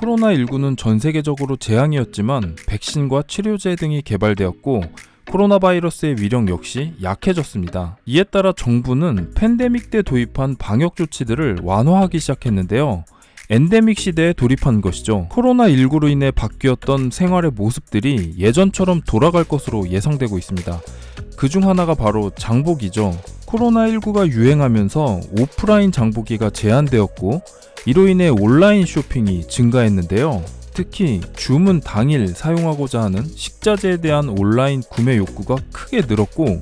코로나19는 전 세계적으로 재앙이었지만 백신과 치료제 등이 개발되었고 코로나 바이러스의 위력 역시 약해졌습니다. 이에 따라 정부는 팬데믹 때 도입한 방역 조치들을 완화하기 시작했는데요. 엔데믹 시대에 돌입한 것이죠. 코로나19로 인해 바뀌었던 생활의 모습들이 예전처럼 돌아갈 것으로 예상되고 있습니다. 그중 하나가 바로 장보기죠. 코로나19가 유행하면서 오프라인 장보기가 제한되었고 이로 인해 온라인 쇼핑이 증가했는데요. 특히 주문 당일 사용하고자 하는 식자재에 대한 온라인 구매 욕구가 크게 늘었고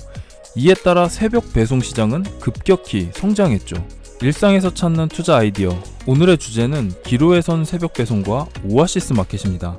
이에 따라 새벽 배송 시장은 급격히 성장했죠. 일상에서 찾는 투자 아이디어, 오늘의 주제는 기로에 선 새벽 배송과 오아시스 마켓입니다.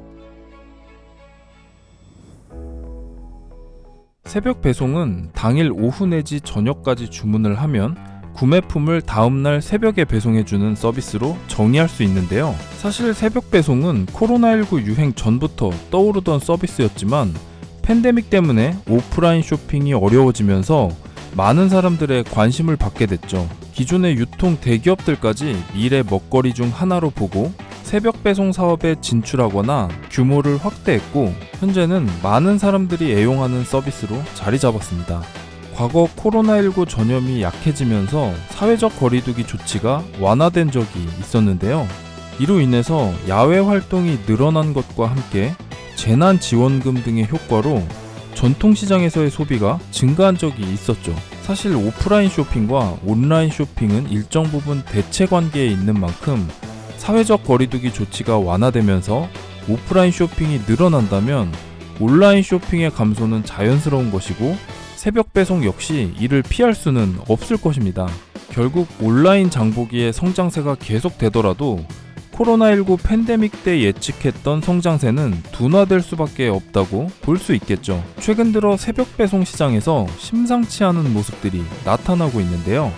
새벽 배송은 당일 오후 내지 저녁까지 주문을 하면 구매품을 다음날 새벽에 배송해주는 서비스로 정의할 수 있는데요. 사실 새벽 배송은 코로나19 유행 전부터 떠오르던 서비스였지만 팬데믹 때문에 오프라인 쇼핑이 어려워지면서 많은 사람들의 관심을 받게 됐죠. 기존의 유통 대기업들까지 미래 먹거리 중 하나로 보고 새벽 배송 사업에 진출하거나 규모를 확대했고 현재는 많은 사람들이 애용하는 서비스로 자리 잡았습니다. 과거 코로나19 전염이 약해지면서 사회적 거리두기 조치가 완화된 적이 있었는데요. 이로 인해서 야외 활동이 늘어난 것과 함께 재난지원금 등의 효과로 전통시장에서의 소비가 증가한 적이 있었죠. 사실 오프라인 쇼핑과 온라인 쇼핑은 일정 부분 대체 관계에 있는 만큼 사회적 거리두기 조치가 완화되면서 오프라인 쇼핑이 늘어난다면 온라인 쇼핑의 감소는 자연스러운 것이고 새벽 배송 역시 이를 피할 수는 없을 것입니다. 결국 온라인 장보기의 성장세가 계속되더라도 코로나19 팬데믹 때 예측했던 성장세는 둔화될 수밖에 없다고 볼 수 있겠죠. 최근 들어 새벽 배송 시장에서 심상치 않은 모습들이 나타나고 있는데요.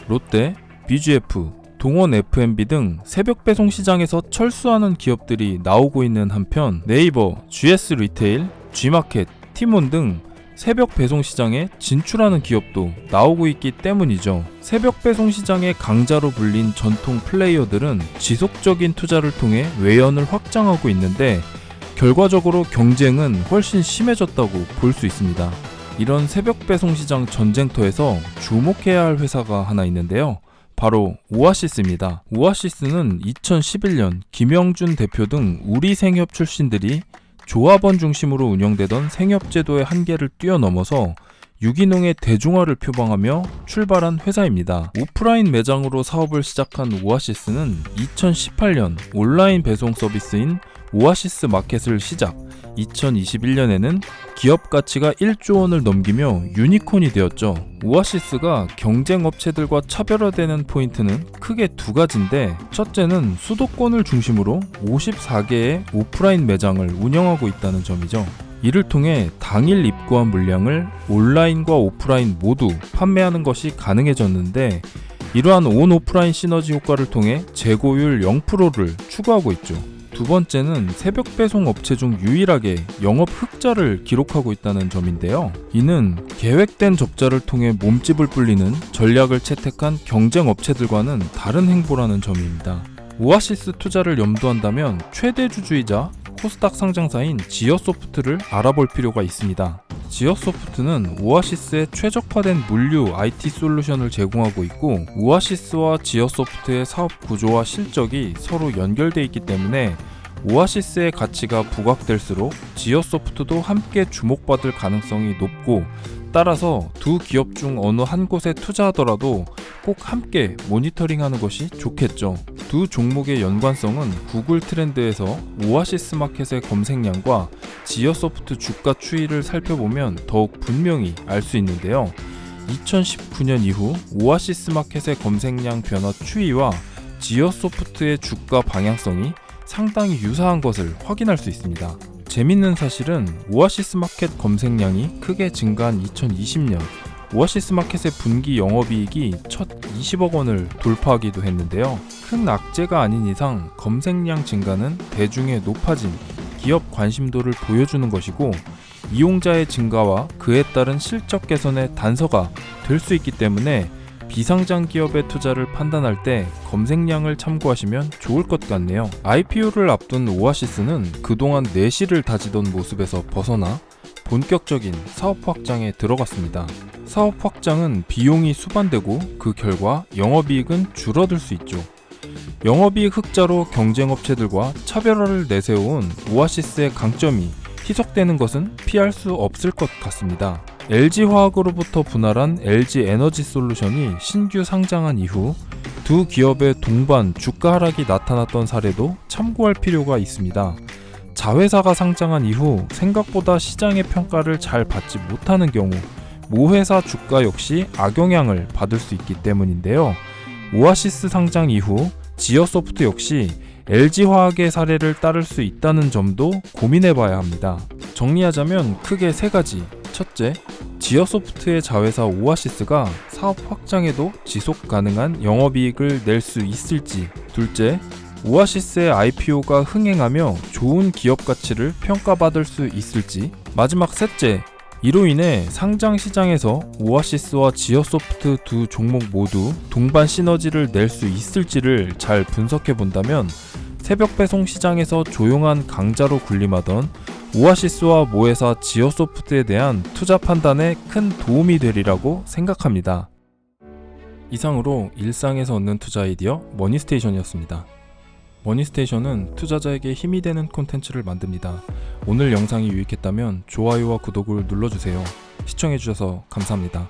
롯데, BGF, 동원 F&B 등 새벽 배송 시장에서 철수하는 기업들이 나오고 있는 한편 네이버, GS 리테일, G마켓, 티몬 등 새벽 배송 시장에 진출하는 기업도 나오고 있기 때문이죠. 새벽 배송 시장의 강자로 불린 전통 플레이어들은 지속적인 투자를 통해 외연을 확장하고 있는데 결과적으로 경쟁은 훨씬 심해졌다고 볼 수 있습니다. 이런 새벽 배송 시장 전쟁터에서 주목해야 할 회사가 하나 있는데요. 바로 오아시스입니다. 오아시스는 2011년 김영준 대표 등 우리 생협 출신들이 조합원 중심으로 운영되던 생협제도의 한계를 뛰어넘어서 유기농의 대중화를 표방하며 출발한 회사입니다. 오프라인 매장으로 사업을 시작한 오아시스는 2018년 온라인 배송 서비스인 오아시스 마켓을 시작, 2021년에는 기업 가치가 1조 원을 넘기며 유니콘이 되었죠. 오아시스가 경쟁 업체들과 차별화되는 포인트는 크게 두 가지인데, 첫째는 수도권을 중심으로 54개의 오프라인 매장을 운영하고 있다는 점이죠. 이를 통해 당일 입고한 물량을 온라인과 오프라인 모두 판매하는 것이 가능해졌는데, 이러한 온 오프라인 시너지 효과를 통해 재고율 0%를 추구하고 있죠. 두 번째는 새벽 배송 업체 중 유일하게 영업 흑자를 기록하고 있다는 점인데요. 이는 계획된 적자를 통해 몸집을 불리는 전략을 채택한 경쟁 업체들과는 다른 행보라는 점입니다. 오아시스 투자를 염두한다면 최대 주주이자 코스닥 상장사인 지어소프트를 알아볼 필요가 있습니다. 지어소프트는 오아시스의 최적화된 물류 IT 솔루션을 제공하고 있고, 오아시스와 지어소프트의 사업 구조와 실적이 서로 연결되어 있기 때문에 오아시스의 가치가 부각될수록 지어소프트도 함께 주목받을 가능성이 높고, 따라서 두 기업 중 어느 한 곳에 투자하더라도 꼭 함께 모니터링하는 것이 좋겠죠. 두 종목의 연관성은 구글 트렌드에서 오아시스 마켓의 검색량과 지어소프트 주가 추이를 살펴보면 더욱 분명히 알 수 있는데요. 2019년 이후 오아시스 마켓의 검색량 변화 추이와 지어소프트의 주가 방향성이 상당히 유사한 것을 확인할 수 있습니다. 재밌는 사실은 오아시스 마켓 검색량이 크게 증가한 2020년 오아시스 마켓의 분기 영업이익이 첫 20억 원을 돌파하기도 했는데요. 큰 악재가 아닌 이상 검색량 증가는 대중의 높아진 기업 관심도를 보여주는 것이고, 이용자의 증가와 그에 따른 실적 개선의 단서가 될 수 있기 때문에 비상장 기업의 투자를 판단할 때 검색량을 참고하시면 좋을 것 같네요. IPO를 앞둔 오아시스는 그동안 내실을 다지던 모습에서 벗어나 본격적인 사업 확장에 들어갔습니다. 사업 확장은 비용이 수반되고 그 결과 영업이익은 줄어들 수 있죠. 영업이익 흑자로 경쟁업체들과 차별화를 내세운 오아시스의 강점이 희석되는 것은 피할 수 없을 것 같습니다. LG화학으로부터 분할한 LG에너지솔루션이 신규 상장한 이후 두 기업의 동반 주가 하락이 나타났던 사례도 참고할 필요가 있습니다. 자회사가 상장한 이후 생각보다 시장의 평가를 잘 받지 못하는 경우 모회사 주가 역시 악영향을 받을 수 있기 때문인데요. 오아시스 상장 이후 지어소프트 역시 LG화학의 사례를 따를 수 있다는 점도 고민해봐야 합니다. 정리하자면 크게 세 가지. 첫째, 지어소프트의 자회사 오아시스가 사업 확장에도 지속 가능한 영업이익을 낼 수 있을지. 둘째, 오아시스의 IPO가 흥행하며 좋은 기업 가치를 평가받을 수 있을지. 마지막 셋째, 이로 인해 상장 시장에서 오아시스와 지어소프트 두 종목 모두 동반 시너지를 낼 수 있을지를 잘 분석해 본다면 새벽 배송 시장에서 조용한 강자로 군림하던 오아시스와 모회사 지어소프트에 대한 투자 판단에 큰 도움이 되리라고 생각합니다. 이상으로 일상에서 얻는 투자 아이디어 머니스테이션이었습니다. 머니스테이션은 투자자에게 힘이 되는 콘텐츠를 만듭니다. 오늘 영상이 유익했다면 좋아요와 구독을 눌러주세요. 시청해주셔서 감사합니다.